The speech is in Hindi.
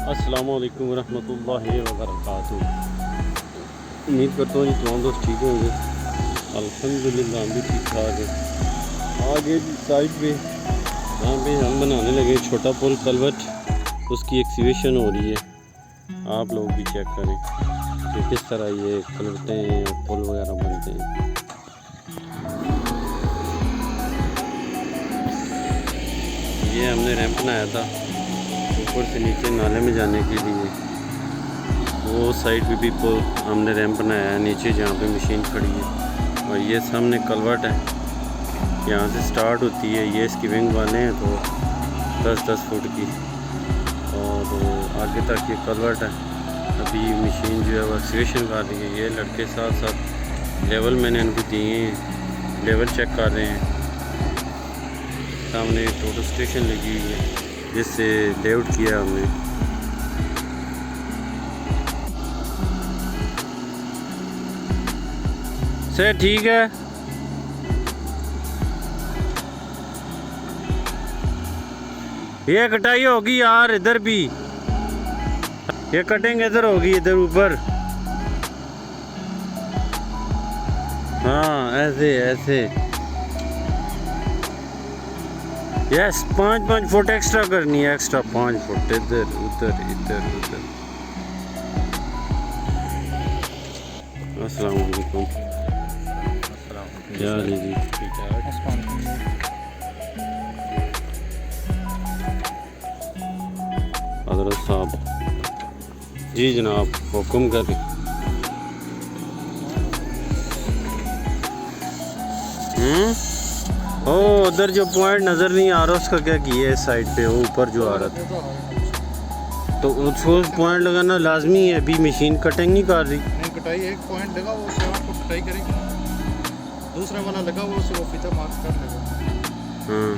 अस्सलाम वालेकुम रहमतुल्लाहि व बरकातुहू। उम्मीद करता हूँ जी तमाम दोस्त ठीक होंगे। अल्हम्दुलिल्लाह हम भी ठीक ठाक है। आगे साइड पे यहाँ पे हम बनाने लगे छोटा पुल कलवट, उसकी एक्सीवेशन हो रही है। आप लोग भी चेक करें कि किस तरह ये कलवटें और पुल वगैरह बनते हैं। ये हमने रैंप बनाया था ऊपर से नीचे नाले में जाने के लिए। वो साइड पे भी पुल हमने रैंप बनाया है नीचे जहाँ पे मशीन खड़ी है। और ये सामने कलवट है, यहाँ से स्टार्ट होती है। ये इसकी विंग वाले हैं तो 10-10 फुट की, और आगे तक ये कलवट है। अभी मशीन जो है वो एक्सीवेशन कर रही है। ये लड़के साथ साथ लेवल मैंने इनको दिए हैं, लेवल चेक कर रहे हैं। सामने टोटल स्टेशन लगी हुई है जिससे लेआउट किया हमने। से ठीक है, ये कटाई होगी यार इधर भी, ये कटिंग इधर होगी, इधर ऊपर। हाँ ऐसे ऐसे, यस 5-5 फुट एक्स्ट्रा करनी है, एक्स्ट्रा 5 फुट इधर उधर इधर उधर। अस्सलाम वालेकुम। क्या हाल है जी? हज़रत साहब जी जनाब हुक्म करें। ओ उधर जो पॉइंट नज़र नहीं आ रहा उसका क्या किया है इस साइड पे, वो ऊपर जो आ रहा था तो उसको पॉइंट लगाना लाजमी है। अभी मशीन कटिंग नहीं कर रही। नहीं कटाई एक पॉइंट लगा वो उससे आपको कटाई करेगी, दूसरा वाला लगा वो उसे वो फीता मार्क कर देगा। हाँ